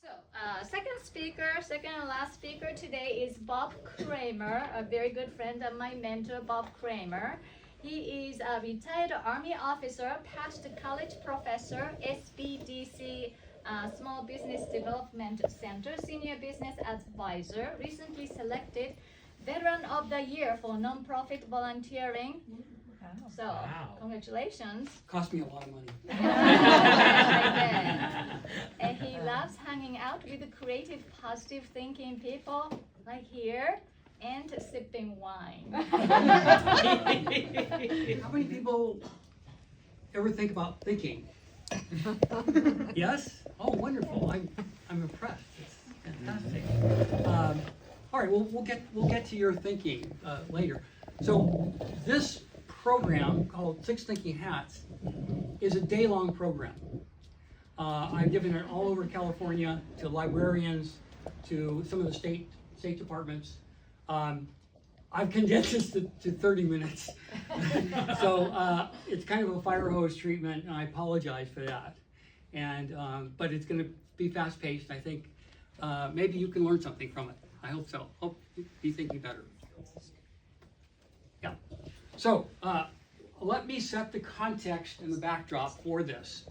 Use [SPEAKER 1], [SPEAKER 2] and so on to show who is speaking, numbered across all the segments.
[SPEAKER 1] Second and last speaker today is Bob Kramer, a very good friend of my mentor, Bob Kramer. He is a retired Army officer, past college professor, SBDC Small Business Development Center, senior business advisor, recently selected Veteran of the Year for nonprofit volunteering. So,
[SPEAKER 2] Wow.
[SPEAKER 1] Congratulations.
[SPEAKER 3] Cost me a lot of money.
[SPEAKER 1] And he loves hanging out with creative, positive thinking people like here and sipping wine.
[SPEAKER 3] How many people ever think about thinking? Yes? Oh, wonderful. I'm impressed. It's fantastic. All right, we'll get to your thinking later. So this program called Six Thinking Hats is a day-long program. I've given it all over California to librarians, to some of the state departments. I've condensed this to 30 minutes. So it's kind of a fire hose treatment, and I apologize for that. And but it's going to be fast-paced. I think maybe you can learn something from it. I hope so. Hope you be thinking better. Yeah. So let me set the context and the backdrop for this.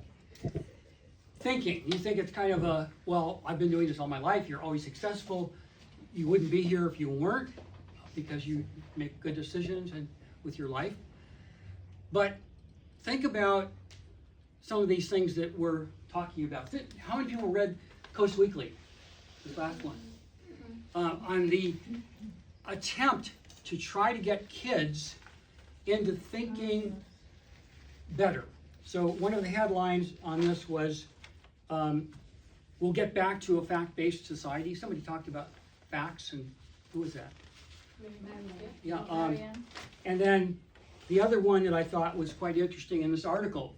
[SPEAKER 3] Thinking. You think it's kind of a, well, I've been doing this all my life. You're always successful. You wouldn't be here if you weren't, because you make good decisions and with your life. But think about some of these things that we're talking about. How many people read Coast Weekly, this last one? On the attempt to try to get kids into thinking better. So one of the headlines on this was, we'll get back to a fact-based society. Somebody talked about facts, and who was that? Yeah. And then the other one that I thought was quite interesting in this article,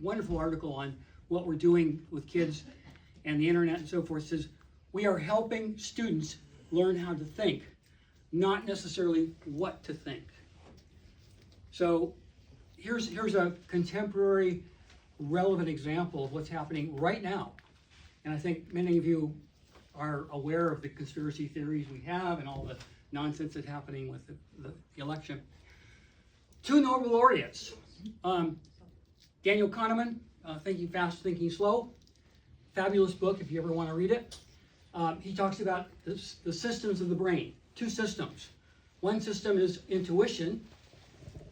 [SPEAKER 3] wonderful article on what we're doing with kids and the internet and so forth, says we are helping students learn how to think, not necessarily what to think. So here's a contemporary, relevant example of what's happening right now. And I think many of you are aware of the conspiracy theories we have and all the nonsense that's happening with the election. Two Nobel laureates, Daniel Kahneman, Thinking Fast, Thinking Slow, fabulous book if you ever want to read it. He talks about the systems of the brain, two systems. One system is intuition.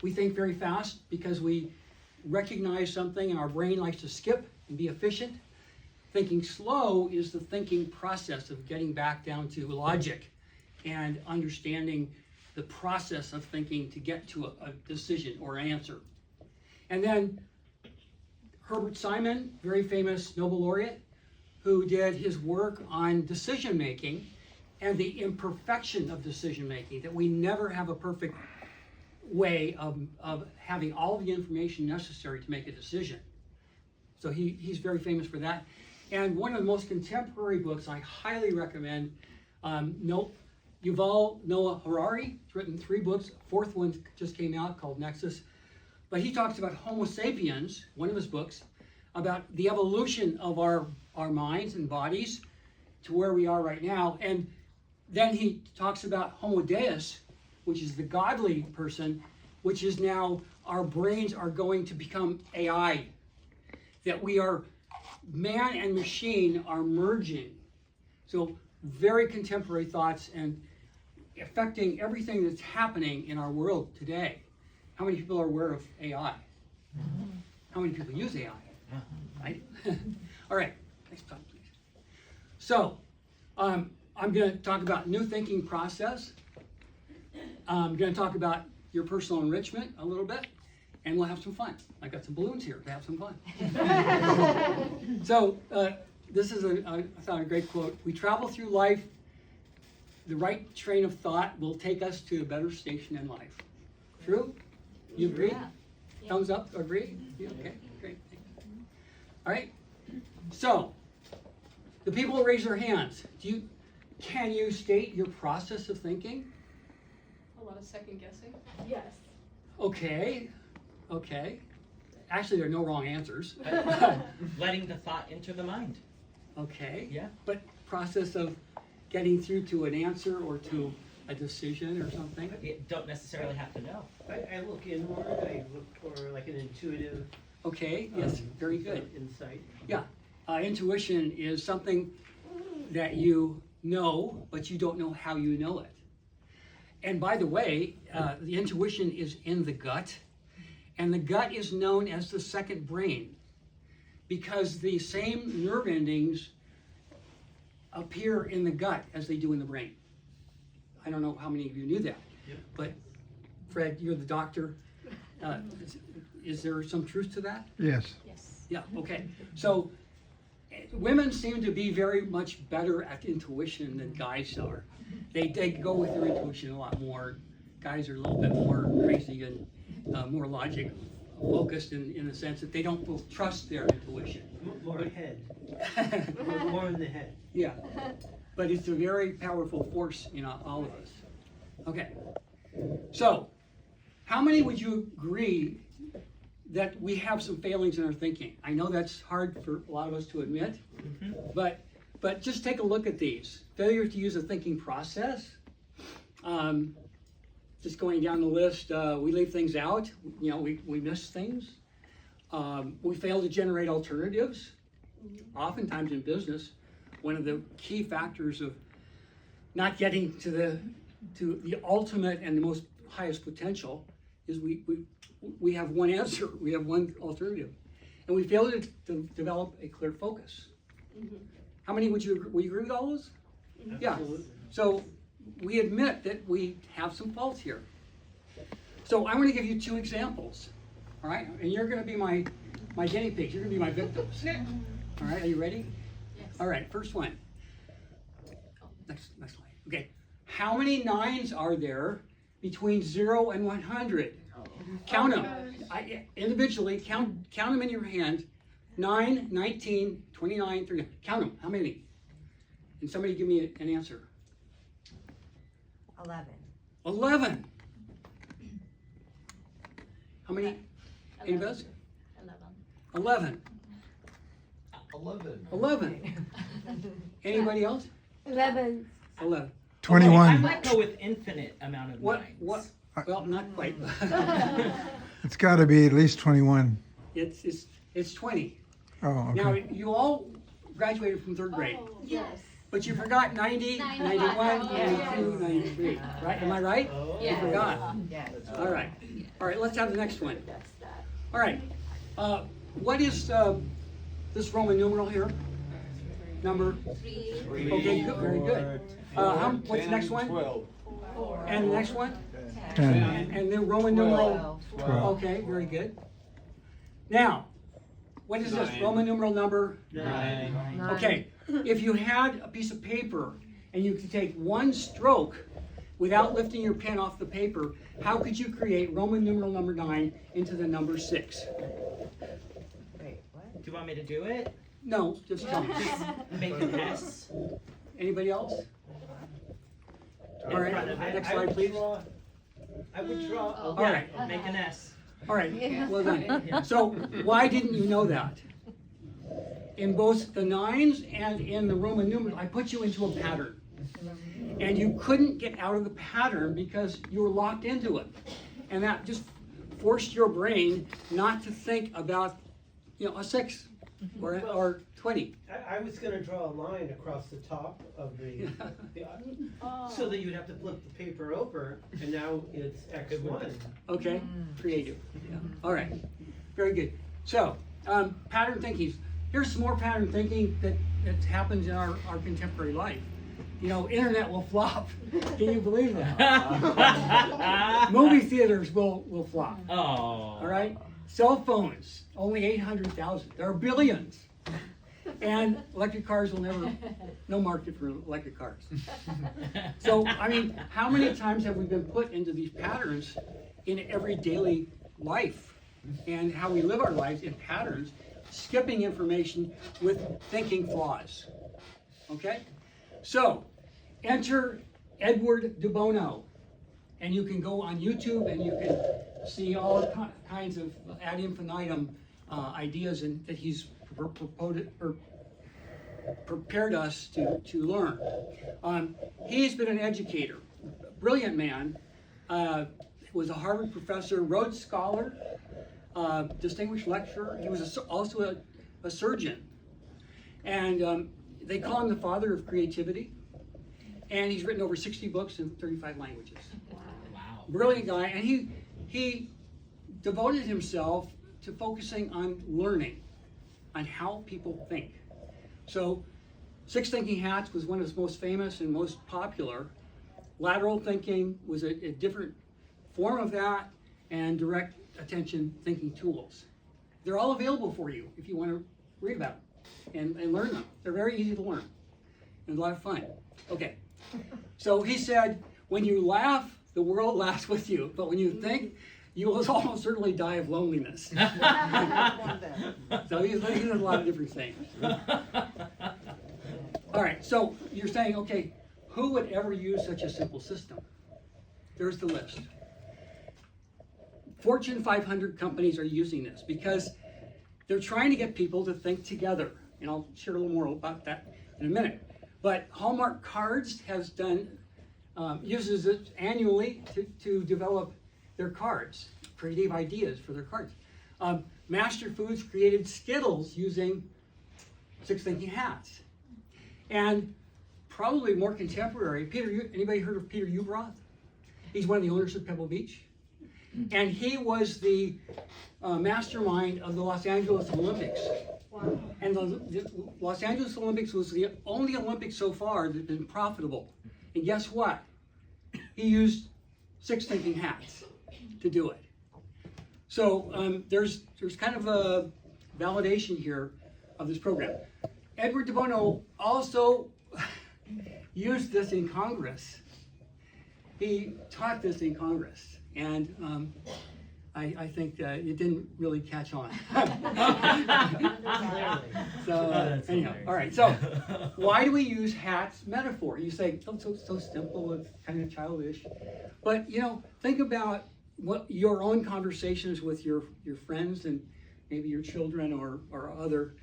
[SPEAKER 3] We think very fast because we recognize something and our brain likes to skip and be efficient. Thinking slow is the thinking process of getting back down to logic and understanding the process of thinking to get to a decision or an answer. And then Herbert Simon, very famous Nobel laureate, who did his work on decision making and the imperfection of decision making, that we never have a perfect way of having all the information necessary to make a decision. So he's very famous for that. And one of the most contemporary books I highly recommend, Yuval Noah Harari. He's written 3 books. 4th one just came out called Nexus. But he talks about Homo sapiens, one of his books, about the evolution of our minds and bodies to where we are right now. And then he talks about Homo Deus, which is the godly person, which is now our brains are going to become AI. That we are, man and machine are merging. So very contemporary thoughts and affecting everything that's happening in our world today. How many people are aware of AI? How many people use AI? Right? All right, next slide, please. So, I'm going to talk about new thinking process. I'm going to talk about your personal enrichment a little bit, and we'll have some fun. I got some balloons here to have some fun. So, this is I thought a great quote. We travel through life. The right train of thought will take us to a better station in life. True? You agree?
[SPEAKER 1] Yeah.
[SPEAKER 3] Thumbs up, agree? Yeah, okay, great. All right. So, the people who raise their hands, can you state your process of thinking?
[SPEAKER 4] A lot of second guessing.
[SPEAKER 1] Yes.
[SPEAKER 3] Okay. Actually, there are no wrong answers.
[SPEAKER 2] Letting the thought enter the mind.
[SPEAKER 3] Okay.
[SPEAKER 2] Yeah.
[SPEAKER 3] But process of getting through to an answer or to a decision or something?
[SPEAKER 2] You don't necessarily have to know.
[SPEAKER 5] I look inward, I look for like an intuitive.
[SPEAKER 3] Okay, yes, very good.
[SPEAKER 5] Insight.
[SPEAKER 3] Yeah, intuition is something that you know, but you don't know how you know it. And by the way, the intuition is in the gut, and the gut is known as the second brain because the same nerve endings appear in the gut as they do in the brain. I don't know how many of you knew that, but Fred, you're the doctor. Is there some truth to that?
[SPEAKER 6] Yes.
[SPEAKER 1] Yes.
[SPEAKER 3] Yeah, okay. So women seem to be very much better at intuition than guys are. They go with their intuition a lot more. Guys are a little bit more crazy and more logic focused in the sense that they don't trust their intuition.
[SPEAKER 5] More head. More in the head.
[SPEAKER 3] Yeah, but it's a very powerful force in all of us. Okay, so how many would you agree that we have some failings in our thinking? I know that's hard for a lot of us to admit, but just take a look at these. Failure to use a thinking process. Just going down the list, we leave things out. You know, we miss things. We fail to generate alternatives. Oftentimes in business, one of the key factors of not getting to the ultimate and the most highest potential is we have one answer, we have one alternative, and we fail to develop a clear focus. How many would you agree with all those? Yeah.
[SPEAKER 5] Absolutely.
[SPEAKER 3] So we admit that we have some faults here. So I'm going to give you two examples, all right? And you're going to be my guinea pigs. You're going to be my victims. All right, are you ready?
[SPEAKER 1] Yes.
[SPEAKER 3] All right, first one. Next slide. Okay. How many nines are there between 0 and 100? Count them. Individually, count them in your hand. 9, 19, 29, 30. Count them. How many? And somebody give me an answer.
[SPEAKER 7] 11.
[SPEAKER 3] 11. How many? Anybody else? 11. 11. Anybody else?
[SPEAKER 7] 11.
[SPEAKER 3] 11.
[SPEAKER 6] 21.
[SPEAKER 2] Okay, I might go with infinite amount of
[SPEAKER 3] What?
[SPEAKER 2] nines.
[SPEAKER 3] What? Well, not quite.
[SPEAKER 6] It's got to be at least 21.
[SPEAKER 3] It's 20.
[SPEAKER 6] Oh,
[SPEAKER 3] Now,
[SPEAKER 6] okay.
[SPEAKER 3] you all graduated from third grade,
[SPEAKER 1] Yes.
[SPEAKER 3] but you forgot 90, 91, 92, 93. Right? Am I right? You forgot.
[SPEAKER 7] Yes.
[SPEAKER 3] All right. All right, let's have the next one. All right. What is this Roman numeral here? Number? 3. Okay, good, very good. What's the next one?
[SPEAKER 8] 12.
[SPEAKER 3] And the next one?
[SPEAKER 6] 10.
[SPEAKER 3] And the Roman numeral?
[SPEAKER 6] 12.
[SPEAKER 3] Okay, very good. Now, what is this?
[SPEAKER 8] 9.
[SPEAKER 3] Roman numeral number?
[SPEAKER 5] 9.
[SPEAKER 3] Okay, if you had a piece of paper and you could take one stroke without lifting your pen off the paper, how could you create Roman numeral number 9 into the number 6?
[SPEAKER 7] Wait, what?
[SPEAKER 2] Do you want me to do it?
[SPEAKER 3] No, just tell me.
[SPEAKER 2] Make an S.
[SPEAKER 3] Anybody else?
[SPEAKER 2] in
[SPEAKER 3] All right,
[SPEAKER 2] front of it.
[SPEAKER 3] next slide, please.
[SPEAKER 5] I would draw a
[SPEAKER 3] All
[SPEAKER 2] Yeah,
[SPEAKER 3] right.
[SPEAKER 2] make an S.
[SPEAKER 3] All right, well done. So why didn't you know that? In both the 9s and in the Roman numeral, I put you into a pattern. And you couldn't get out of the pattern because you were locked into it. And that just forced your brain not to think about, a 6 or 20.
[SPEAKER 5] I was going to draw a line across the top of the so that you'd have to flip the paper over, and now it's X1.
[SPEAKER 3] Okay, creative. Yeah. All right, very good. So, pattern thinking. Here's some more pattern thinking that happens in our contemporary life. Internet will flop. Can you believe that? Movie theaters will flop.
[SPEAKER 2] Oh.
[SPEAKER 3] All right? Cell phones, only 800,000. There are billions. And electric cars will never, no market for electric cars. So, how many times have we been put into these patterns in every daily life and how we live our lives in patterns, skipping information with thinking flaws? Okay? So, enter Edward de Bono. And you can go on YouTube and you can see all kinds of ad infinitum ideas that he's prepared us to learn. He's been an educator, brilliant man, was a Harvard professor, Rhodes Scholar, distinguished lecturer. He was also a surgeon. And they call him the father of creativity. And he's written over 60 books in 35 languages.
[SPEAKER 2] Wow.
[SPEAKER 3] Brilliant guy. And he devoted himself to focusing on learning, on how people think. So 6 Thinking Hats was one of his most famous and most popular. Lateral thinking was a different form of that, and direct attention thinking tools. They're all available for you if you want to read about them and learn them. They're very easy to learn and a lot of fun. Okay, so he said, when you laugh, the world laughs with you, but when you think, you will almost certainly die of loneliness. So he's a lot of different things. All right, so you're saying, okay, who would ever use such a simple system? There's the list. Fortune 500 companies are using this because they're trying to get people to think together. And I'll share a little more about that in a minute. But Hallmark Cards has uses it annually to develop their cards, creative ideas for their cards. Master Foods created Skittles using 6 Thinking Hats. And probably more contemporary, anybody heard of Peter Ubroth? He's one of the owners of Pebble Beach. And he was the mastermind of the Los Angeles Olympics. Wow. And the Los Angeles Olympics was the only Olympics so far that's been profitable. And guess what? He used 6 Thinking Hats to do it. So there's kind of a validation here of this program. Edward de Bono also used this in Congress. He taught this in Congress, and I think that it didn't really catch on. So anyhow, all right. So why do we use hats metaphor? You say, oh, so simple, it's kind of childish. But think about what your own conversations with your friends and maybe your children or other,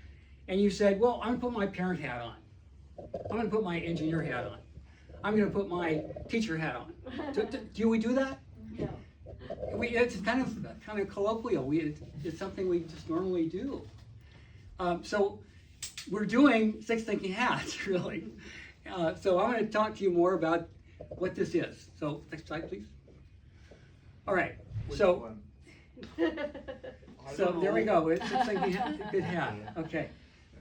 [SPEAKER 3] and you said, well, I'm gonna put my parent hat on. I'm gonna put my engineer hat on. I'm gonna put my teacher hat on. Do we do that?
[SPEAKER 1] No.
[SPEAKER 3] It's kind of colloquial. It's something we just normally do. So we're doing 6 Thinking Hats, really. So I'm going to talk to you more about what this is. So next slide, please. All right. So there we go. It's 6 Thinking Hat. Good hat. Okay.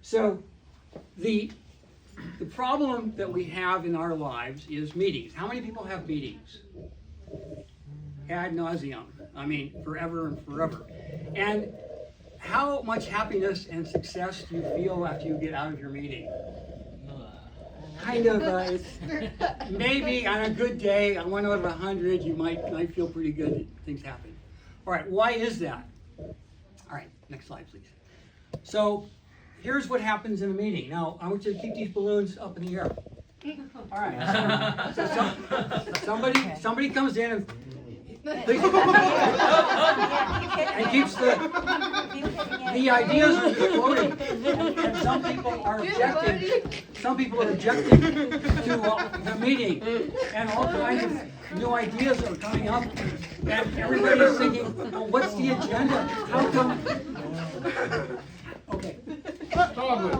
[SPEAKER 3] So the problem that we have in our lives is meetings. How many people have meetings? Ad nauseum. I mean, forever and forever. And how much happiness and success do you feel after you get out of your meeting? Kind of, it's maybe on a good day, on 1 out of 100, you might feel pretty good that things happen. All right, why is that? All right, next slide, please. So here's what happens in a meeting. Now, I want you to keep these balloons up in the air. All right. So somebody comes in and keeps the ideas are floating, and some people are objecting. Some people are objecting to the meeting, and all kinds of new ideas are coming up, and everybody's thinking, well, what's the agenda? How come? Okay. Stop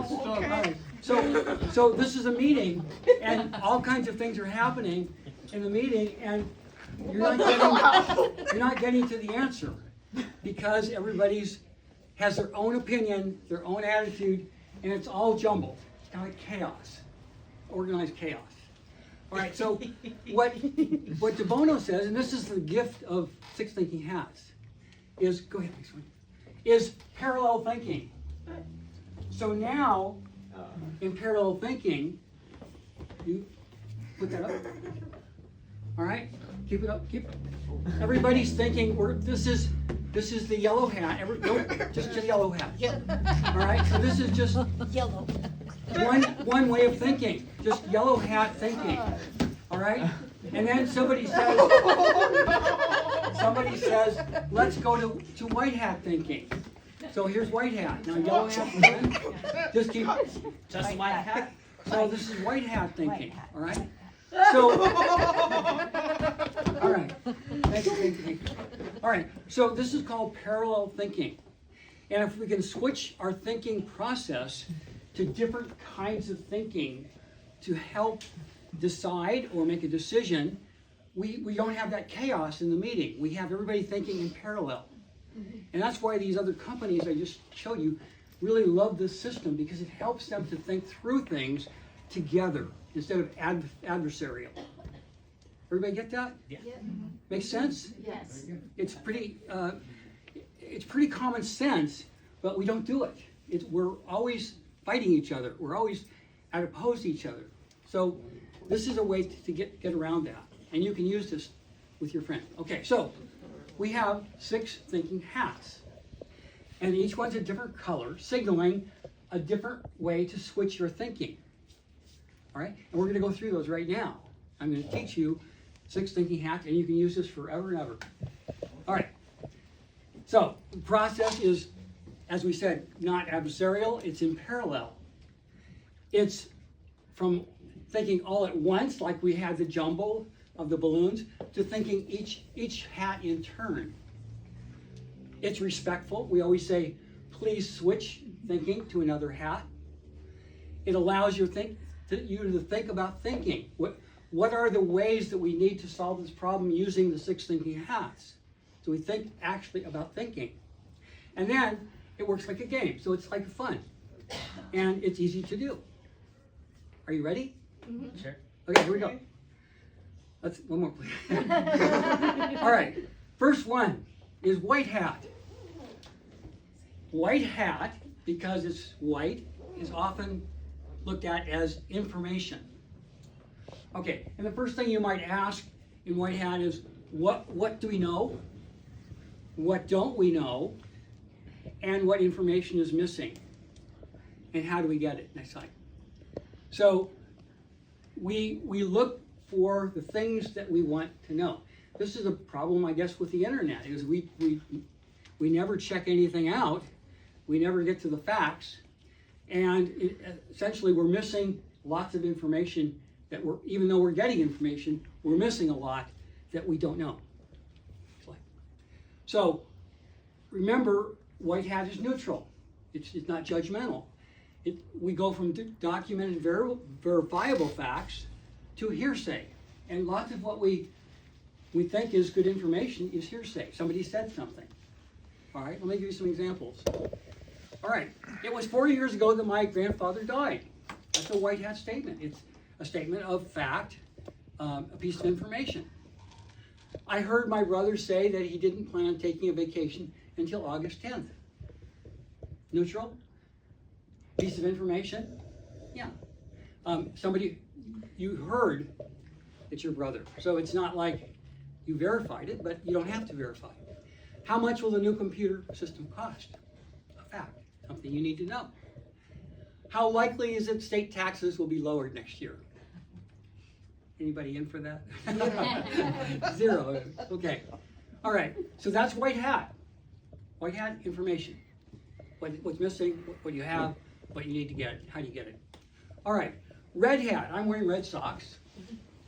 [SPEAKER 3] it. So this is a meeting, and all kinds of things are happening in the meeting, and you're not getting to the answer because everybody's has their own opinion, their own attitude, and it's all jumbled. It's kind of like chaos, organized chaos. All right, so what de Bono says, and this is the gift of 6 Thinking Hats, is, go ahead, next one, is parallel thinking. So now, in parallel thinking, you put that up. All right, keep it up. Everybody's thinking this is the yellow hat. Just the yellow hat. All right, so this is just yellow. One way of thinking, just yellow hat thinking. All right, and then somebody says, let's go to white hat thinking. So here's white hat. Now yellow hat. Just keep.
[SPEAKER 2] Just white hat?
[SPEAKER 3] So this is white hat thinking.
[SPEAKER 7] White hat.
[SPEAKER 3] All right. So. All right. Thank you. All right. So this is called parallel thinking, and if we can switch our thinking process to different kinds of thinking to help decide or make a decision, we don't have that chaos in the meeting. We have everybody thinking in parallel. And that's why these other companies I just showed you really love this system, because it helps them to think through things together instead of adversarial. Everybody get that?
[SPEAKER 2] Yeah.
[SPEAKER 3] Makes sense?
[SPEAKER 1] Yes.
[SPEAKER 3] It's pretty common sense, but we don't do it. We're always fighting each other. We're always opposed to each other. So this is a way to get around that. And you can use this with your friend. Okay, so we have 6 thinking hats. And each one's a different color, signaling a different way to switch your thinking. All right? And we're going to go through those right now. I'm going to teach you 6 thinking hats, and you can use this forever and ever. All right. So the process is, as we said, not adversarial. It's in parallel. It's from thinking all at once, like we had the jumble of the balloons, to thinking each hat in turn. It's respectful. We always say, please switch thinking to another hat. It allows you to think about thinking. What are the ways that we need to solve this problem using the 6 thinking hats? So we think actually about thinking. And then it works like a game. So it's like fun. And it's easy to do. Are you ready?
[SPEAKER 2] Sure.
[SPEAKER 3] Okay, here we go. Let's one more, please. All right. First one is white hat. White hat, because it's white, is often looked at as information. Okay, and the first thing you might ask in white hat is, what do we know? What don't we know? And what information is missing? And how do we get it? Next slide. So we look for the things that we want to know. This is a problem, I guess, with the internet, is we never check anything out. We never get to the facts. And essentially we're missing lots of information that even though we're getting information, we're missing a lot that we don't know. So remember, white hat is neutral. It's not judgmental. We go from documented verifiable facts to hearsay. And lots of what we think is good information is hearsay. Somebody said something. All right, let me give you some examples. All right, it was 4 years ago that my grandfather died. That's a white hat statement. It's a statement of fact, a piece of information. I heard my brother say that he didn't plan on taking a vacation until August 10th. Neutral? Piece of information? Yeah. Somebody, you heard it's your brother. So it's not like you verified it, but you don't have to verify it. How much will the new computer system cost? A fact, something you need to know. How likely is it state taxes will be lowered next year? Anybody in for that? 0. Okay. All right. So that's white hat. White hat information. What's missing, what you have, what you need to get, how do you get it. All right. Red hat. I'm wearing red socks.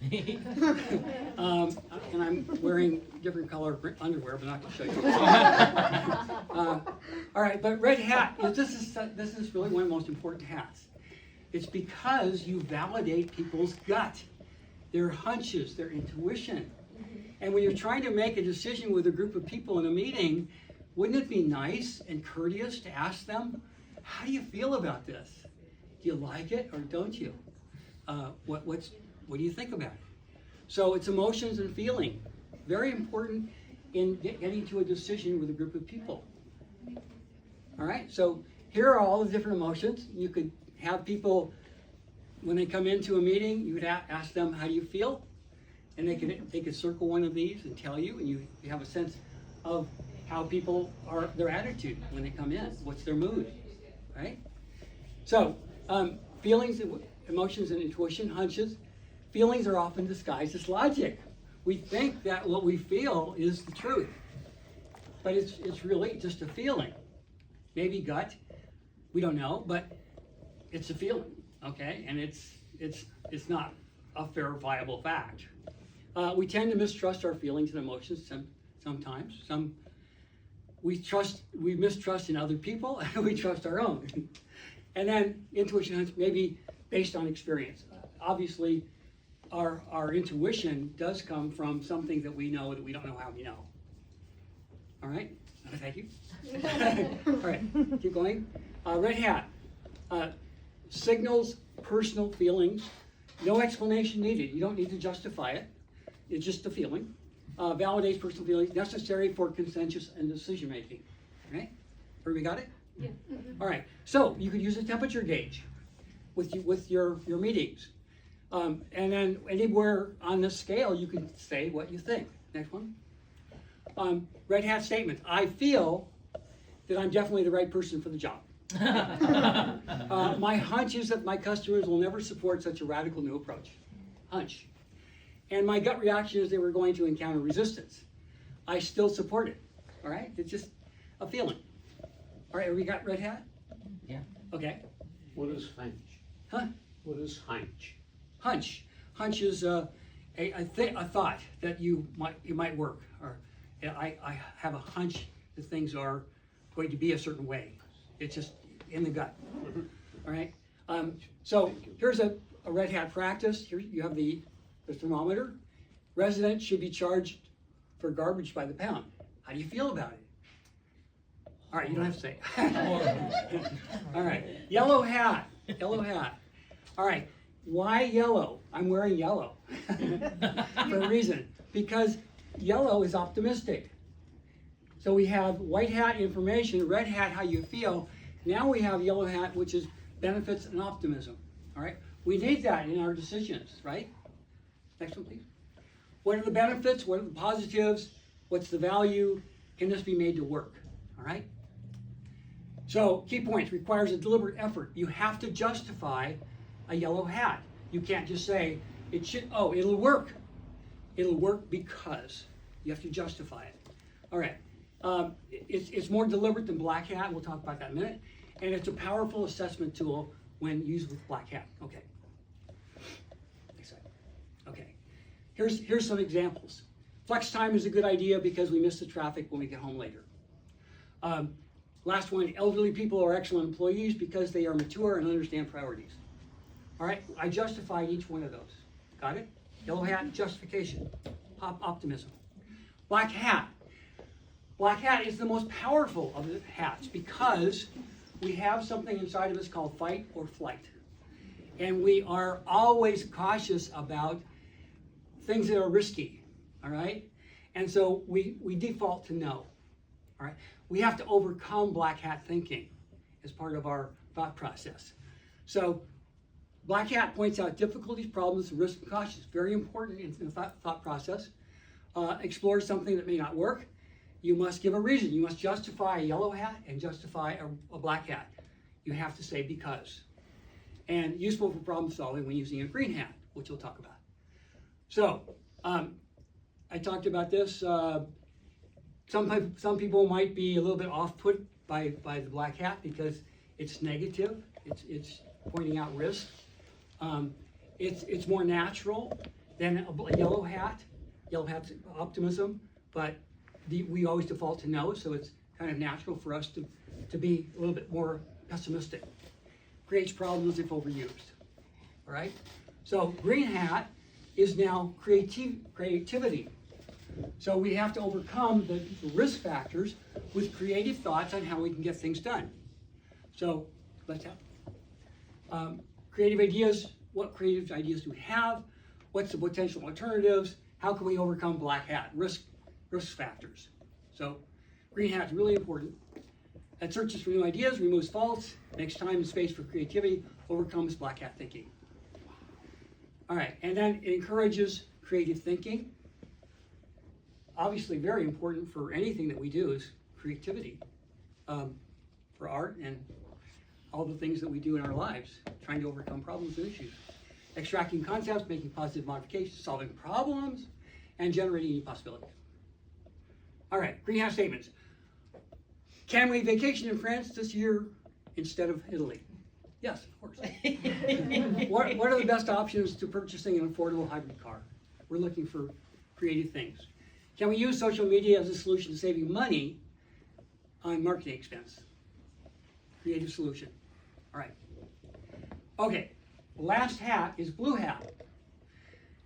[SPEAKER 3] And I'm wearing different color underwear, but not to show you. All right, but red hat, this is really one of the most important hats. It's because you validate people's gut, their hunches, their intuition. And when you're trying to make a decision with a group of people in a meeting, wouldn't it be nice and courteous to ask them, how do you feel about this? Do you like it or don't you? What do you think about it? So it's emotions and feeling. Very important in getting to a decision with a group of people. All right, so here are all the different emotions. You could have people, when they come into a meeting, you would ask them, how do you feel? And they could circle one of these and tell you, and you have a sense of how people are, their attitude when they come in. What's their mood, right? So feelings, emotions, and intuition, hunches. Feelings are often disguised as logic. We think that what we feel is the truth, but it's really just a feeling. maybe gut. We don't know, but it's a feeling, okay? And it's not a verifiable fact. We tend to mistrust our feelings and emotions sometimes. We mistrust in other people, and we trust our own. And then intuition is maybe based on experience. Obviously, our intuition does come from something that we know that we don't know how we know. All right? Thank you. All right, keep going. Red hat signals personal feelings. No explanation needed. You don't need to justify it. It's just a feeling. Validates personal feelings necessary for consensus and decision making. Right? Everybody got it?
[SPEAKER 4] Yeah.
[SPEAKER 3] All right. So you could use a temperature gauge with your meetings. And then anywhere on the scale, you can say what you think. Next one. Red hat statement. I feel that I'm definitely the right person for the job. My hunch is that my customers will never support such a radical new approach. Hunch. And my gut reaction is they were going to encounter resistance. I still support it. All right? It's just a feeling. All right, have we got red hat?
[SPEAKER 2] Yeah.
[SPEAKER 3] Okay.
[SPEAKER 8] What is hunch?
[SPEAKER 3] Huh?
[SPEAKER 8] What is hunch?
[SPEAKER 3] Hunch. Hunch is a thought that you might work. Or I have a hunch that things are going to be a certain way. It's just in the gut. All right. So here's a red hat practice. Here you have the thermometer. Residents should be charged for garbage by the pound. How do you feel about it? All right, you don't have to say. All right, yellow hat. Yellow hat. All right, why yellow? I'm wearing yellow for a reason. Because yellow is optimistic. So we have white hat information, red hat how you feel. Now we have yellow hat, which is benefits and optimism. All right, we need that in our decisions, right? Next one, please. What are the benefits? What are the positives? What's the value? Can this be made to work? All right. So key points, requires a deliberate effort. You have to justify a yellow hat. You can't just say it'll work. It'll work because you have to justify it. All right. It's more deliberate than black hat. We'll talk about that in a minute. And it's a powerful assessment tool when used with black hat. Okay. Next slide. Okay. Here's some examples. Flex time is a good idea because we miss the traffic when we get home later. Last one, elderly people are excellent employees because they are mature and understand priorities. All right, I justified each one of those. Got it? Yellow hat, justification, optimism. Black hat. Black hat is the most powerful of the hats because we have something inside of us called fight or flight. And we are always cautious about things that are risky, all right? And so we default to no, all right? We have to overcome black hat thinking as part of our thought process. So black hat points out difficulties, problems, risk, and cautions. Very important in the thought process. Explore something that may not work. You must give a reason. You must justify a yellow hat and justify a black hat. You have to say because. And useful for problem solving when using a green hat, which we'll talk about. So, I talked about this. Some people might be a little bit off-put by the black hat because it's negative. It's pointing out risk. It's more natural than a yellow hat. Yellow hat's optimism, but we always default to no, so it's kind of natural for us to be a little bit more pessimistic. Creates problems if overused. All right? So green hat is now creativity. So we have to overcome the risk factors with creative thoughts on how we can get things done. So let's have creative ideas. What creative ideas do we have? What's the potential alternatives? How can we overcome black hat risk factors? So green hat is really important. It searches for new ideas, removes faults, makes time and space for creativity, overcomes black hat thinking. All right, and then it encourages creative thinking. Obviously very important for anything that we do is creativity, for art and all the things that we do in our lives, trying to overcome problems and issues. Extracting concepts, making positive modifications, solving problems, and generating new possibilities. All right, green hat statements. Can we vacation in France this year instead of Italy? Yes, of course. What are the best options to purchasing an affordable hybrid car? We're looking for creative things. Can we use social media as a solution to saving money on marketing expense? Creative solution. All right. Okay, last hat is blue hat.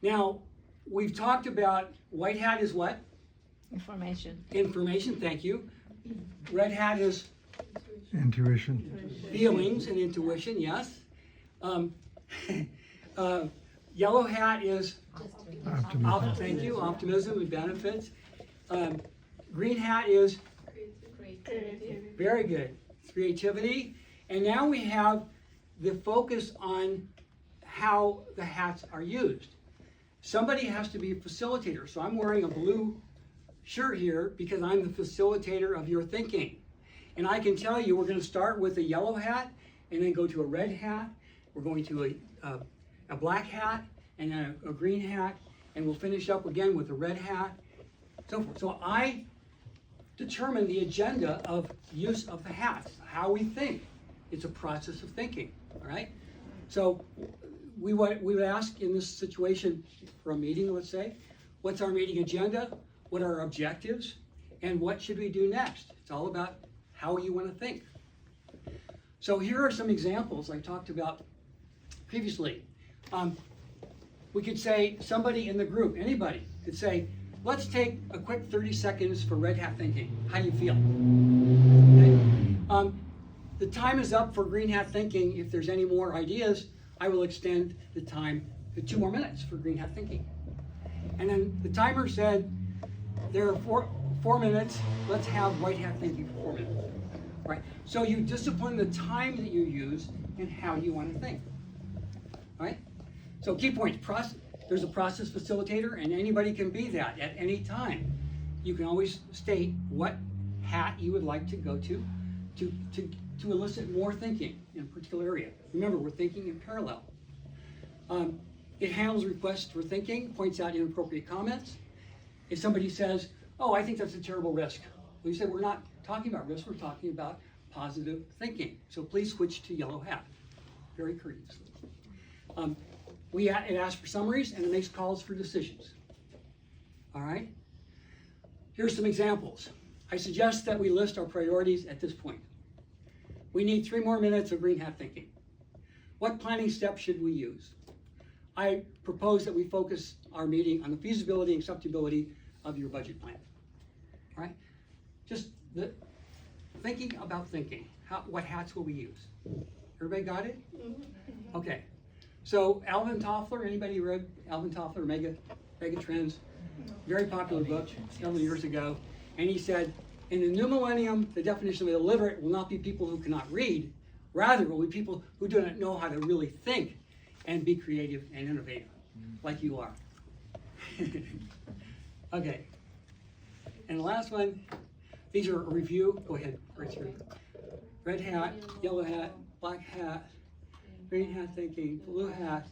[SPEAKER 3] Now, we've talked about white hat is what?
[SPEAKER 7] Information.
[SPEAKER 3] Information, thank you. Red hat is
[SPEAKER 6] Intuition.
[SPEAKER 3] feelings and intuition, yes. Yellow hat is,
[SPEAKER 6] Optimism.
[SPEAKER 3] thank you, optimism and benefits. Green hat is, very good, creativity. And now we have the focus on how the hats are used. Somebody has to be a facilitator. So I'm wearing a blue shirt here because I'm the facilitator of your thinking. And I can tell you we're going to start with a yellow hat and then go to a red hat. We're going to a black hat and then a green hat, and we'll finish up again with a red hat, so forth. So I determine the agenda of use of the hats, how we think. It's a process of thinking, all right? So we would ask in this situation for a meeting, let's say, what's our meeting agenda? What are our objectives? And what should we do next? It's all about how you want to think. So here are some examples I talked about previously. We could say, somebody in the group, anybody, could say, let's take a quick 30 seconds for red hat thinking. How do you feel? Okay. The time is up for green hat thinking. If there's any more ideas, I will extend the time to 2 more minutes for green hat thinking. And then the timer said, there are four minutes, let's have white hat thinking for 4 minutes. All right, so you discipline the time that you use and how you want to think. All right, so key points, there's a process facilitator and anybody can be that at any time. You can always state what hat you would like to go to elicit more thinking in a particular area. Remember, we're thinking in parallel. It handles requests for thinking, points out inappropriate comments. If somebody says, oh, I think that's a terrible risk, we say we're not talking about risk, we're talking about positive thinking. So please switch to yellow hat, very courteously. It asks for summaries and it makes calls for decisions. All right? Here's some examples. I suggest that we list our priorities at this point. We need 3 more minutes of green hat thinking. What planning steps should we use? I propose that we focus our meeting on the feasibility and acceptability of your budget plan. All right? Just thinking about thinking. What hats will we use? Everybody got it? Okay. So Alvin Toffler, anybody read Alvin Toffler, Mega Trends? Very popular book several years ago. And he said, in the new millennium, the definition of illiterate will not be people who cannot read. Rather, it will be people who do not know how to really think and be creative and innovative, like you are. Okay. And the last one, these are a review. Go ahead, right through. Red hat, yellow hat, black hat, green hat thinking, blue hat.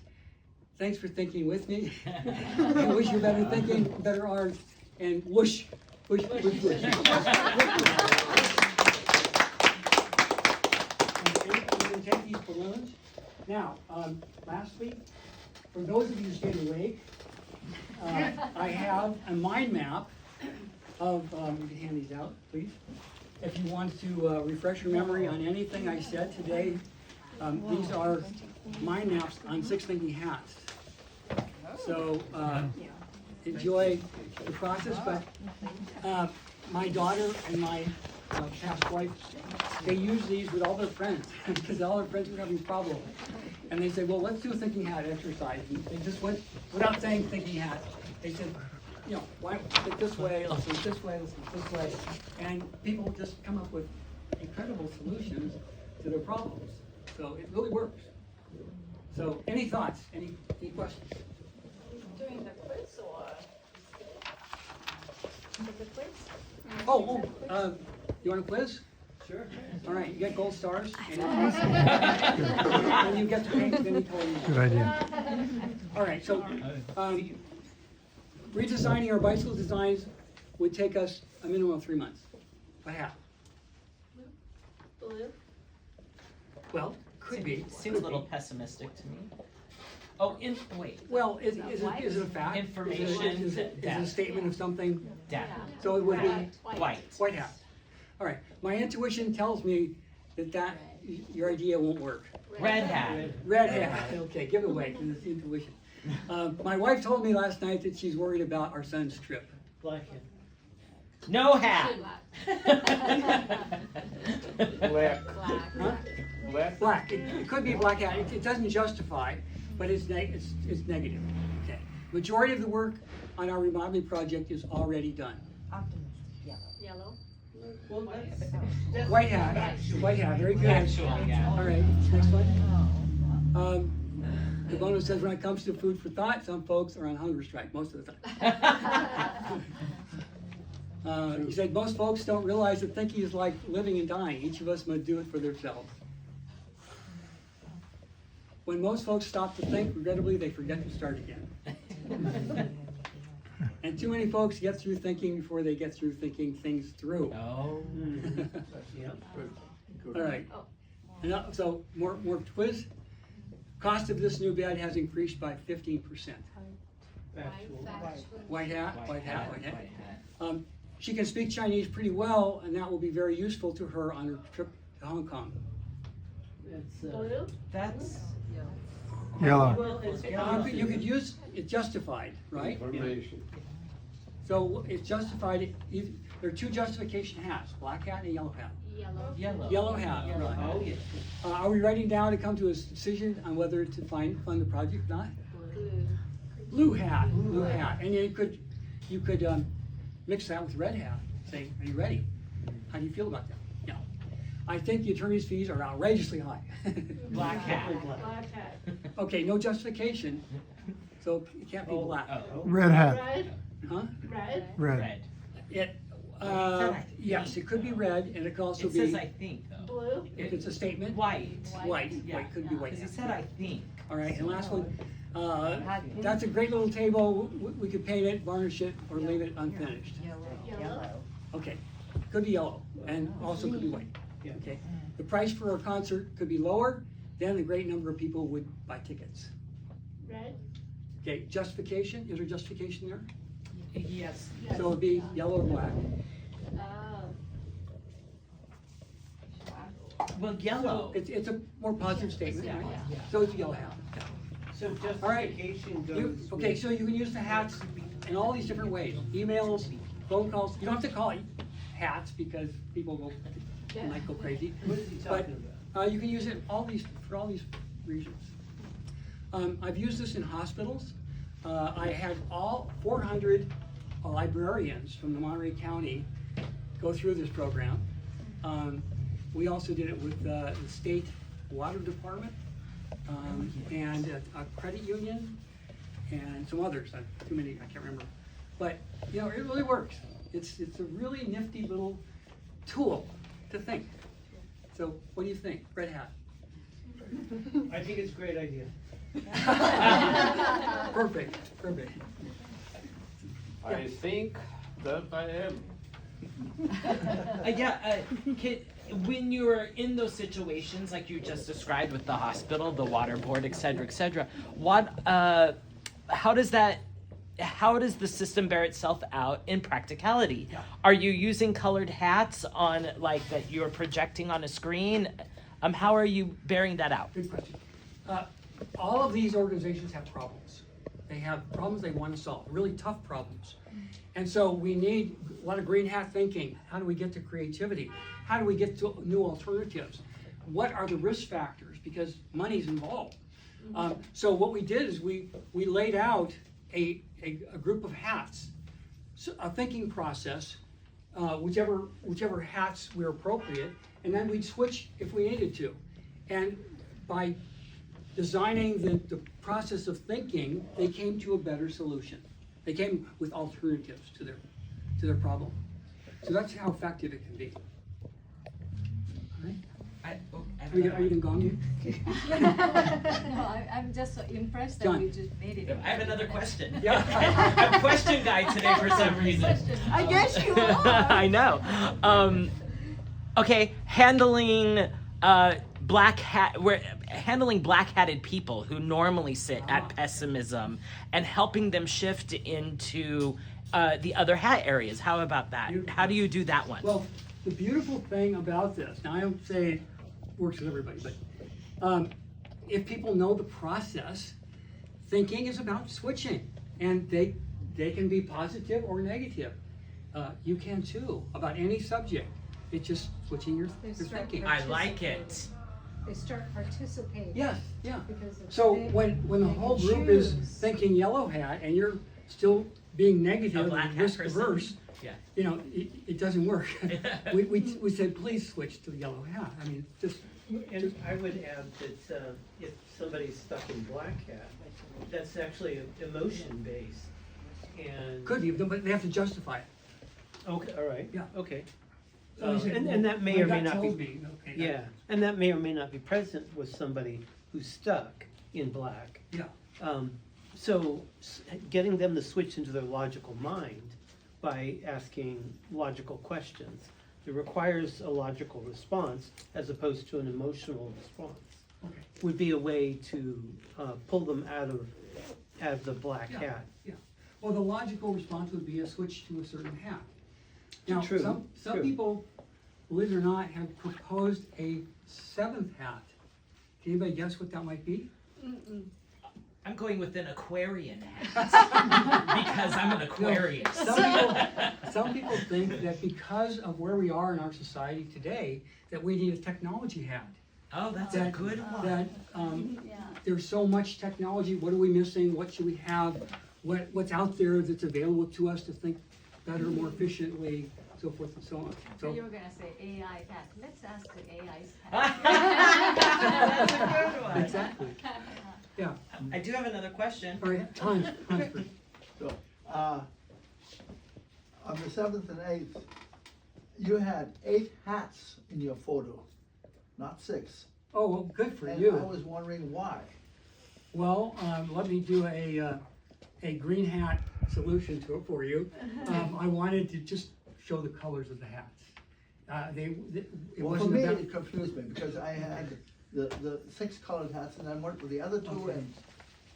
[SPEAKER 3] Thanks for thinking with me. I wish you better thinking, better art, and whoosh, whoosh, whoosh, whoosh. And you can take these balloons. Now, last week, for those of you who stayed awake, I have a mind map of, you can hand these out, please. If you want to refresh your memory on anything I said today, these are mind maps on 6 thinking hats. So enjoy the process, but my daughter and my past wife, they use these with all their friends because all their friends were having problems. And they said, well, let's do a thinking hat exercise. And they just went, without saying thinking hat, they said, you know, why don't you think this way, let's think this way, let's think this way. And people just come up with incredible solutions to their problems. So it really works. So any thoughts, any questions?
[SPEAKER 4] Doing the quiz or? The quiz?
[SPEAKER 3] You want a quiz?
[SPEAKER 5] Sure.
[SPEAKER 3] All right, you get gold stars. And you get to paint any color you want.
[SPEAKER 6] Good idea.
[SPEAKER 3] All right, so redesigning our bicycle designs would take us a minimum of 3 months. What happened?
[SPEAKER 4] Blue?
[SPEAKER 3] Well, could be.
[SPEAKER 2] Seems a little pessimistic to me. Oh, wait,
[SPEAKER 3] Well, is it a fact?
[SPEAKER 2] Information,
[SPEAKER 3] Is it a
[SPEAKER 2] data.
[SPEAKER 3] statement of something?
[SPEAKER 2] data.
[SPEAKER 3] So it would be
[SPEAKER 2] White.
[SPEAKER 3] white hat. All right, my intuition tells me that your idea won't work.
[SPEAKER 2] Red hat.
[SPEAKER 3] Red hat, okay, give it away, because it's intuition. My wife told me last night that she's worried about our son's trip.
[SPEAKER 5] Black hat.
[SPEAKER 2] No hat.
[SPEAKER 8] Black.
[SPEAKER 3] Huh?
[SPEAKER 8] Black.
[SPEAKER 3] Black, it could be black hat, it doesn't justify, but it's negative. Okay. Majority of the work on our remodeling project is already done.
[SPEAKER 4] Yellow?
[SPEAKER 5] Well, that's
[SPEAKER 3] White hat, white hat, very good.
[SPEAKER 2] Actual, yeah.
[SPEAKER 3] All right, next one. The bonus says when it comes to food for thought, some folks are on hunger strike most of the time. He said most folks don't realize that thinking is like living and dying. Each of us must do it for themselves. When most folks stop to think, regrettably, they forget to start again. And too many folks get through thinking before they get through thinking things through.
[SPEAKER 2] Oh.
[SPEAKER 5] yeah.
[SPEAKER 3] All right. So more quiz. Cost of this new bed has increased by 15%.
[SPEAKER 5] Factual.
[SPEAKER 3] White hat,
[SPEAKER 2] White
[SPEAKER 3] white hat,
[SPEAKER 2] hat,
[SPEAKER 3] white hat.
[SPEAKER 2] white hat.
[SPEAKER 3] She can speak Chinese pretty well, and that will be very useful to her on her trip to Hong Kong.
[SPEAKER 5] It's,
[SPEAKER 4] Blue?
[SPEAKER 2] That's.
[SPEAKER 6] Yellow.
[SPEAKER 5] well, it's
[SPEAKER 3] You could use it justified, right?
[SPEAKER 8] Information.
[SPEAKER 3] So it's justified. There are two justification hats: black hat and a yellow hat.
[SPEAKER 4] Yellow.
[SPEAKER 2] Yellow.
[SPEAKER 3] Yellow hat, right?
[SPEAKER 5] Oh, yes.
[SPEAKER 3] Are we writing down to come to a decision on whether to fund the project or not?
[SPEAKER 4] Blue.
[SPEAKER 3] Blue hat, blue hat, and you could mix that with red hat. Say, are you ready? How do you feel about that? Yeah. I think the attorney's fees are outrageously high.
[SPEAKER 2] Black hat.
[SPEAKER 5] Definitely black.
[SPEAKER 4] Black hat.
[SPEAKER 3] Okay, no justification, so it can't be black.
[SPEAKER 2] Oh.
[SPEAKER 6] Red hat.
[SPEAKER 4] Red?
[SPEAKER 3] Huh?
[SPEAKER 4] Red?
[SPEAKER 6] Red.
[SPEAKER 2] Red.
[SPEAKER 3] It,
[SPEAKER 2] I
[SPEAKER 3] yes, it could be red, and it could also
[SPEAKER 2] It says
[SPEAKER 3] be,
[SPEAKER 2] I think though.
[SPEAKER 4] Blue?
[SPEAKER 3] if it's a statement,
[SPEAKER 2] White.
[SPEAKER 3] white,
[SPEAKER 2] Yeah.
[SPEAKER 3] white, could be white.
[SPEAKER 2] Because he said I think.
[SPEAKER 3] All right, and last one, that's a great little table, we could paint it, varnish it, or leave it unfinished.
[SPEAKER 4] Yellow?
[SPEAKER 3] Okay, could be yellow, and also could be white.
[SPEAKER 5] Yeah.
[SPEAKER 3] Okay, the price for a concert could be lower, then a great number of people would buy tickets.
[SPEAKER 4] Red?
[SPEAKER 3] Okay, justification, is there justification there?
[SPEAKER 2] Yes.
[SPEAKER 3] So it'd be yellow or black.
[SPEAKER 2] Well, yellow.
[SPEAKER 3] It's a more positive statement,
[SPEAKER 2] Yeah,
[SPEAKER 3] right?
[SPEAKER 2] yeah.
[SPEAKER 3] So it's yellow hat.
[SPEAKER 5] So
[SPEAKER 3] All right.
[SPEAKER 5] justification goes.
[SPEAKER 3] Okay, so you can use the hats in all these different ways, emails, phone calls, you don't have to call it hats because people might go crazy.
[SPEAKER 5] What is he
[SPEAKER 3] But
[SPEAKER 5] talking about?
[SPEAKER 3] you can use it for all these reasons. I've used this in hospitals. I had all 400 librarians from the Monterey County go through this program. We also did it with the state water department and a credit union and some others. Too many, I can't remember. But you know, it really works. It's a really nifty little tool to think. So what do you think, Red Hat?
[SPEAKER 5] I think it's a great idea.
[SPEAKER 3] Perfect, perfect.
[SPEAKER 8] I think that I am.
[SPEAKER 2] When you're in those situations like you just described with the hospital, the water board, et cetera, how does the system bear itself out in practicality?
[SPEAKER 3] Yeah.
[SPEAKER 2] Are you using colored hats on like that you're projecting on a screen? How are you bearing that out?
[SPEAKER 3] Good question. All of these organizations have problems. They have problems they want to solve, really tough problems. And so we need a lot of green hat thinking. How do we get to creativity? How do we get to new alternatives? What are the risk factors? Because money's involved. So what we did is we laid out a group of hats, a thinking process, whichever hats were appropriate, and then we'd switch if we needed to. And by designing the process of thinking, they came to a better solution. They came with alternatives to their problem. So that's how effective it can be. All right? Are you gonna go on?
[SPEAKER 7] No, I'm just so impressed that
[SPEAKER 3] John.
[SPEAKER 7] you just made it.
[SPEAKER 2] I have another question.
[SPEAKER 3] Yeah.
[SPEAKER 2] I'm a question guy today for some reason.
[SPEAKER 7] I guess you are.
[SPEAKER 2] I know. Okay, handling handling black-hatted people who normally sit at pessimism and helping them shift into the other hat areas. How about that? How do you do that one?
[SPEAKER 3] Well, the beautiful thing about this, now I don't say it works with everybody, but if people know the process, thinking is about switching, and they can be positive or negative. You can too, about any subject. It's just switching your thinking.
[SPEAKER 2] I like it.
[SPEAKER 7] They start participating.
[SPEAKER 3] Yes, yeah.
[SPEAKER 7] Because if
[SPEAKER 3] So
[SPEAKER 7] they-
[SPEAKER 3] when the
[SPEAKER 7] they
[SPEAKER 3] whole
[SPEAKER 7] can
[SPEAKER 3] group is
[SPEAKER 7] choose.
[SPEAKER 3] thinking yellow hat and you're still being negative
[SPEAKER 2] black
[SPEAKER 3] and
[SPEAKER 2] hat
[SPEAKER 3] risk
[SPEAKER 2] person.
[SPEAKER 3] averse,
[SPEAKER 2] Yeah.
[SPEAKER 3] you know, it doesn't work. we said, please switch to the yellow hat. I mean, just,
[SPEAKER 5] And I would add that if somebody's stuck in black hat, that's actually emotion based. And
[SPEAKER 3] could be, but they have to justify it.
[SPEAKER 5] okay, all right,
[SPEAKER 3] Yeah.
[SPEAKER 5] okay.
[SPEAKER 3] So you say,
[SPEAKER 5] And that may
[SPEAKER 3] "Well,
[SPEAKER 5] or may
[SPEAKER 3] that
[SPEAKER 5] not
[SPEAKER 3] told
[SPEAKER 5] be.
[SPEAKER 3] me." Okay,
[SPEAKER 5] Yeah, and that may or may not be present with somebody who's stuck in black.
[SPEAKER 3] Yeah.
[SPEAKER 5] So getting them to switch into their logical mind by asking logical questions, it requires a logical response as opposed to an emotional response.
[SPEAKER 3] Okay.
[SPEAKER 5] Would be a way to pull them out of the black
[SPEAKER 3] Yeah.
[SPEAKER 5] hat.
[SPEAKER 3] Yeah. Well, the logical response would be a switch to a certain hat. Now,
[SPEAKER 5] True,
[SPEAKER 3] some
[SPEAKER 5] true.
[SPEAKER 3] people, believe it or not, have proposed a seventh hat. Can anybody guess what that might be?
[SPEAKER 2] I'm going with an Aquarian hat because I'm an Aquarius.
[SPEAKER 3] Some people think that because of where we are in our society today, that we need a technology hat.
[SPEAKER 2] Oh, that's a
[SPEAKER 3] That-
[SPEAKER 2] good one.
[SPEAKER 3] That
[SPEAKER 1] Yeah.
[SPEAKER 3] there's so much technology. What are we missing? What should we have? What's out there that's available to us to think better, more efficiently, so forth and so on.
[SPEAKER 7] So
[SPEAKER 3] So
[SPEAKER 7] you were gonna say AI hat. Let's ask the AI's
[SPEAKER 2] That's a good one.
[SPEAKER 3] exactly. Yeah.
[SPEAKER 2] I do have another question.
[SPEAKER 3] All right. Hans first.
[SPEAKER 9] So, on the 7th and 8th, you had 8 hats in your photo, not 6.
[SPEAKER 3] Oh, well, good for
[SPEAKER 9] And
[SPEAKER 3] you.
[SPEAKER 9] I was wondering why.
[SPEAKER 3] Well, let me do a green hat solution to it for you. I wanted to just show the colors of the hats. It
[SPEAKER 9] Well, for
[SPEAKER 3] wasn't
[SPEAKER 9] me,
[SPEAKER 3] about,
[SPEAKER 9] it confused me, because I had the 6 colored hats, and I went with the other 2,
[SPEAKER 3] Okay.
[SPEAKER 9] and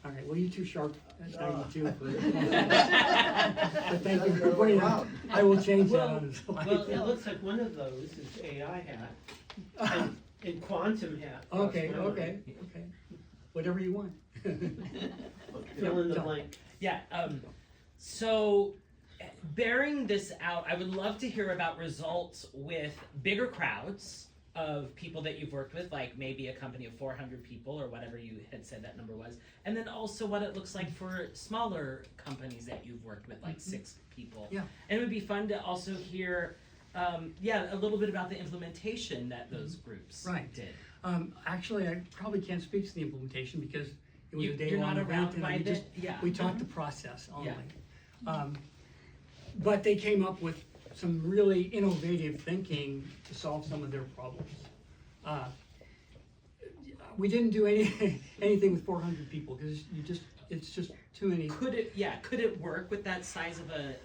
[SPEAKER 3] all right, well, you too sharp, that's not you too. But
[SPEAKER 9] That's
[SPEAKER 3] thank you
[SPEAKER 9] the
[SPEAKER 3] for
[SPEAKER 9] other way
[SPEAKER 3] pointing that.
[SPEAKER 9] around.
[SPEAKER 3] I will change that
[SPEAKER 5] Well,
[SPEAKER 3] on the slide.
[SPEAKER 5] Well, it looks like one of those is AI hat and quantum hat. crossed
[SPEAKER 3] Okay,
[SPEAKER 5] my mind.
[SPEAKER 3] okay. Whatever you want.
[SPEAKER 5] Fill in the
[SPEAKER 3] Yeah.
[SPEAKER 5] blank.
[SPEAKER 2] Yeah. So, bearing this out, I would love to hear about results with bigger crowds of people that you've worked with, like maybe a company of 400 people or whatever you had said that number was, and then also what it looks like for smaller companies that you've worked with, like 6 people.
[SPEAKER 3] Yeah.
[SPEAKER 2] And it would be fun to also hear, a little bit about the implementation that those groups
[SPEAKER 3] Right.
[SPEAKER 2] did.
[SPEAKER 3] Actually, I probably can't speak to the implementation because it was a
[SPEAKER 2] You're
[SPEAKER 3] day-long
[SPEAKER 2] not
[SPEAKER 3] event
[SPEAKER 2] around
[SPEAKER 3] and
[SPEAKER 2] by
[SPEAKER 3] we
[SPEAKER 2] the,
[SPEAKER 3] taught the process only.
[SPEAKER 2] Yeah.
[SPEAKER 3] But they came up with some really innovative thinking to solve some of their problems. We didn't do anything with 400 people because it's just too many.
[SPEAKER 2] Could it work with that size of a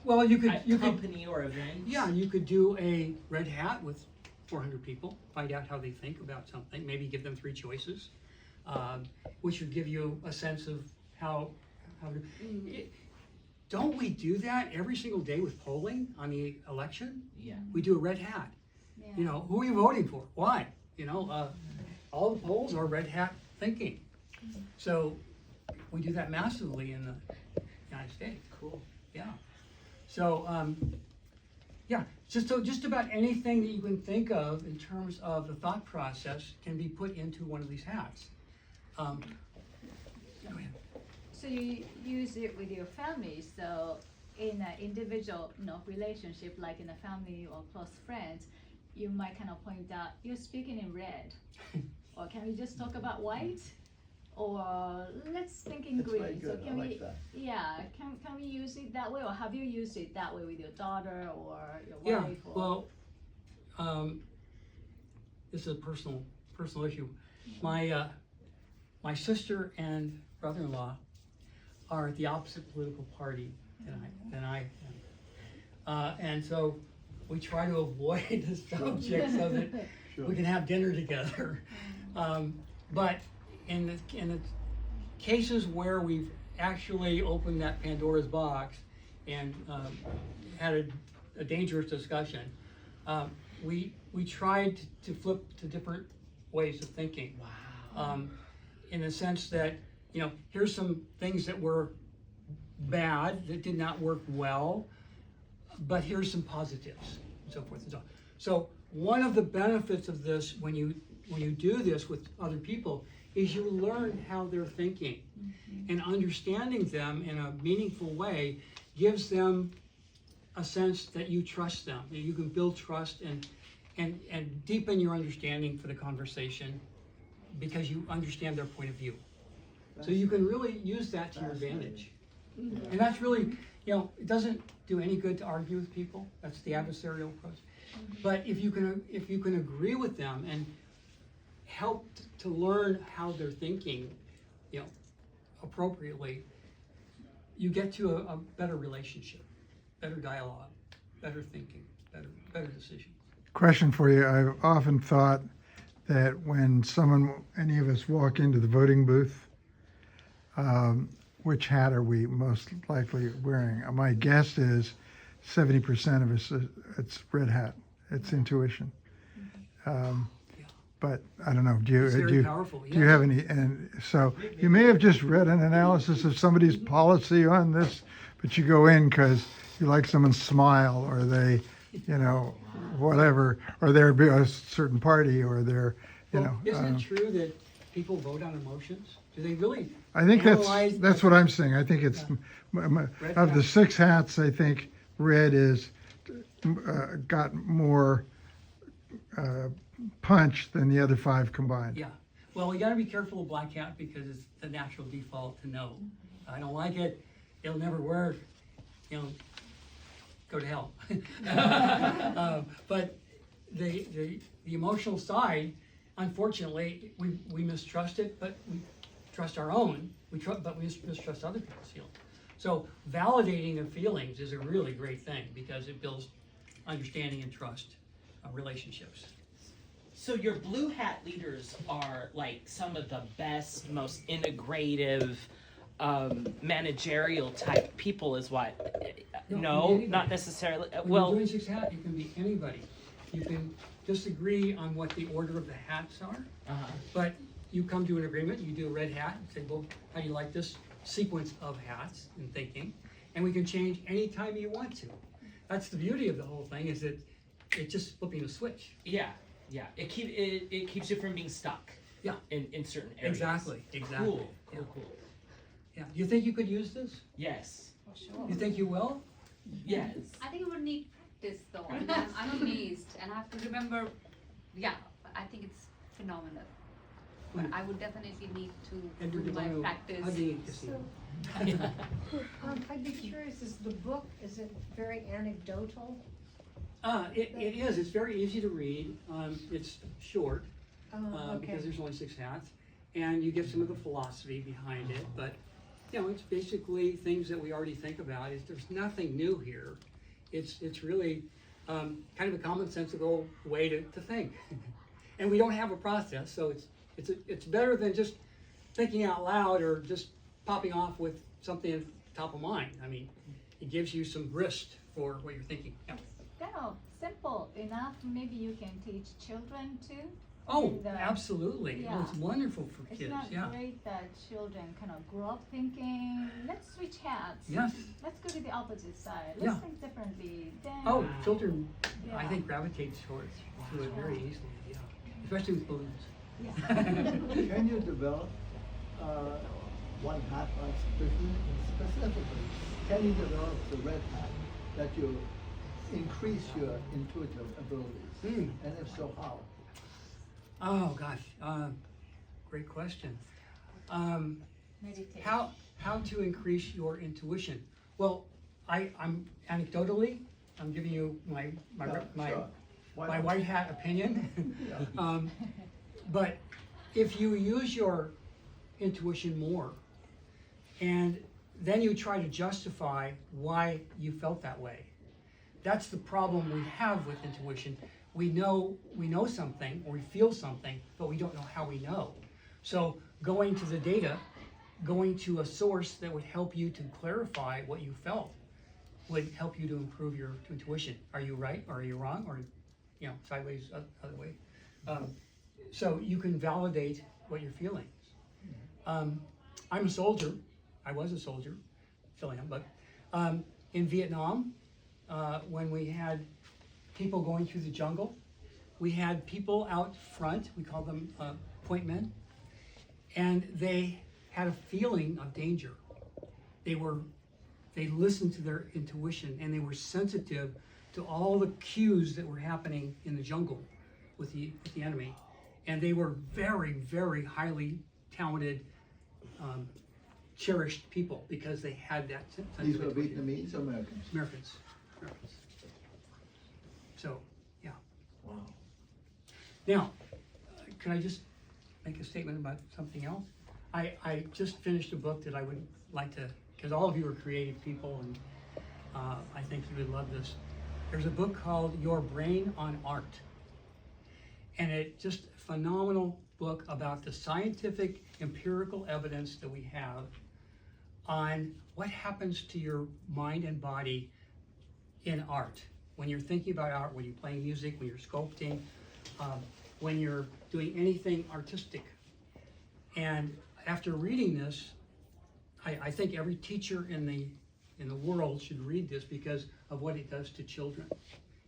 [SPEAKER 3] Well, you could
[SPEAKER 2] company or event?
[SPEAKER 3] yeah, you could do a red hat with 400 people, find out how they think about something, maybe give them 3 choices, which would give you a sense of how don't we do that every single day with polling on the election?
[SPEAKER 2] Yeah.
[SPEAKER 3] We do a red hat. You know, who are you voting for? Why? You know, all the polls are red hat thinking. So we do that massively in the United States.
[SPEAKER 2] Cool.
[SPEAKER 3] Yeah. So, just about anything that you can think of in terms of the thought process can be put into one of these hats. Go ahead.
[SPEAKER 7] So you use it with your family, so in an individual, relationship, like in a family or close friends, you might kind of point out, you're speaking in red. Or can we just talk about white? Or let's think in
[SPEAKER 9] That's very
[SPEAKER 7] green. So
[SPEAKER 9] good. I
[SPEAKER 7] can
[SPEAKER 9] like
[SPEAKER 7] we,
[SPEAKER 9] that.
[SPEAKER 7] yeah, can we use it that way? Or have you used it that way with your daughter or your
[SPEAKER 3] Yeah,
[SPEAKER 7] wife? Or?
[SPEAKER 3] well, this is a personal issue. My sister and brother-in-law are at the opposite political party than I am. And so we try to avoid the subject so that we can have dinner together. But in the cases where we've actually opened that Pandora's box and had a dangerous discussion, we tried to flip to different ways of thinking.
[SPEAKER 2] Wow.
[SPEAKER 3] In the sense that, here's some things that were bad, that did not work well, but here's some positives, and so forth and so on. So one of the benefits of this, when you do this with other people, is you learn how they're thinking. And understanding them in a meaningful way gives them a sense that you trust them, that you can build trust and deepen your understanding for the conversation because you understand their point of view. So you can really use that to your advantage. And that's really, it doesn't do any good to argue with people. That's the adversarial approach. But if you can agree with them and help to learn how they're thinking, appropriately, you get to a better relationship, better dialogue, better thinking, better decisions.
[SPEAKER 6] Question for you. I've often thought that when any of us walk into the voting booth, which hat are we most likely wearing? My guess is 70% of us, it's red hat. It's intuition. But I don't know.
[SPEAKER 3] It's very powerful.
[SPEAKER 6] Do you have any? And so you may have just read an analysis of somebody's policy on this, but you go in because you like someone's smile, or they, whatever, or they're a certain party, or they're,
[SPEAKER 3] Isn't it true that people vote on emotions? Do they really?
[SPEAKER 6] I think
[SPEAKER 3] analyze
[SPEAKER 6] that's what I'm saying. I think it's of the 6 hats. I think red is got more punch than the other 5 combined.
[SPEAKER 3] Yeah. Well, we got to be careful of black hat because it's the natural default to no. I don't like it. It'll never work. Go to hell. But the emotional side, unfortunately, we mistrust it, but we trust our own. But we mistrust other people's feelings. So validating their feelings is a really great thing because it builds understanding and trust relationships.
[SPEAKER 2] So your blue hat leaders are like some of the best, most integrative, managerial type people is what? No, not necessarily.
[SPEAKER 3] When you're doing 6 hat, you can be anybody. You can disagree on what the order of the hats are, but you come to an agreement, you do a red hat, and say, well, how do you like this sequence of hats and thinking? And we can change anytime you want to. That's the beauty of the whole thing, is that it's just flipping a switch.
[SPEAKER 2] Yeah. It keeps you from being stuck.
[SPEAKER 3] Yeah.
[SPEAKER 2] In certain areas.
[SPEAKER 3] Exactly.
[SPEAKER 2] Cool.
[SPEAKER 3] Yeah. Do you think you could use this?
[SPEAKER 2] Yes.
[SPEAKER 7] For sure.
[SPEAKER 3] You think you will?
[SPEAKER 2] Yes.
[SPEAKER 4] I think it would need practice though. I'm amazed and I have to remember, I think it's phenomenal. But I would definitely need to do my practice.
[SPEAKER 10] I'd be curious, is it very anecdotal?
[SPEAKER 3] It is. It's very easy to read. It's short because there's only 6 hats, and you get some of the philosophy behind it. But it's basically things that we already think about. There's nothing new here. It's really kind of a commonsensical way to think, and we don't have a process, so it's better than just thinking out loud or just popping off with something top of mind. I mean, it gives you some grist for what you're thinking. Yeah.
[SPEAKER 7] Kind of simple enough. Maybe you can teach children too.
[SPEAKER 3] Oh, absolutely.
[SPEAKER 7] Yeah.
[SPEAKER 3] Oh, it's wonderful for
[SPEAKER 7] It's
[SPEAKER 3] kids.
[SPEAKER 7] not
[SPEAKER 3] Yeah.
[SPEAKER 7] great that children kind of grow up thinking, let's switch hats.
[SPEAKER 3] Yes.
[SPEAKER 7] Let's go to the opposite side. Let's
[SPEAKER 3] Yeah.
[SPEAKER 7] think differently. Then,
[SPEAKER 3] Oh, children, I
[SPEAKER 7] Yeah.
[SPEAKER 3] think gravitate towards to it very easily. Yeah. Especially with balloons.
[SPEAKER 9] Can you develop one hat specifically? Can you develop the red hat that you increase your intuitive abilities? And if so, how?
[SPEAKER 3] Oh gosh, great question.
[SPEAKER 7] meditate.
[SPEAKER 3] How to increase your intuition? Well, I'm anecdotally, I'm giving you my white hat opinion. But if you use your intuition more, and then you try to justify why you felt that way, that's the problem we have with intuition. We know something, or we feel something, but we don't know how we know. So going to the data, going to a source that would help you to clarify what you felt, would help you to improve your intuition. Are you right, or are you wrong, or sideways, other way? So you can validate what you're feeling. I'm a soldier. I was a soldier, still am, but in Vietnam, when we had people going through the jungle, we had people out front, we call them point men, and they had a feeling of danger. They listened to their intuition, and they were sensitive to all the cues that were happening in the jungle with the enemy. And they were very, very highly talented, cherished people because they had that sense of
[SPEAKER 9] These were
[SPEAKER 3] intuition.
[SPEAKER 9] Vietnamese or Americans?
[SPEAKER 3] Americans. So, yeah.
[SPEAKER 9] Wow.
[SPEAKER 3] Now, can I just make a statement about something else? I just finished a book that I would like to, because all of you are creative people, and I think you would love this. There's a book called Your Brain on Art. And it's just a phenomenal book about the scientific, empirical evidence that we have on what happens to your mind and body in art. When you're thinking about art, when you're playing music, when you're sculpting, when you're doing anything artistic. And after reading this, I think every teacher in the world should read this because of what it does to children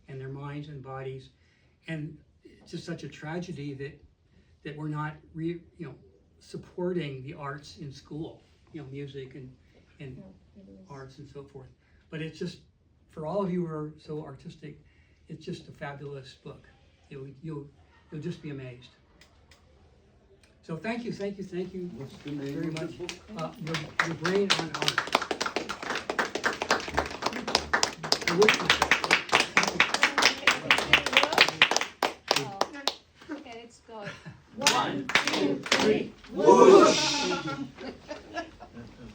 [SPEAKER 3] and their minds and bodies. And it's just such a tragedy that we're not supporting the arts in school, music and arts and so forth. But it's just, for all of you who are so artistic, it's just a fabulous book. You'll just be amazed. So thank you.
[SPEAKER 9] What's the name
[SPEAKER 3] very
[SPEAKER 9] of the
[SPEAKER 3] much.
[SPEAKER 9] book?
[SPEAKER 3] Your Brain on Art. I wish you could.
[SPEAKER 7] Okay, let's go.
[SPEAKER 2] 1, 2, 3.
[SPEAKER 3] Whoosh!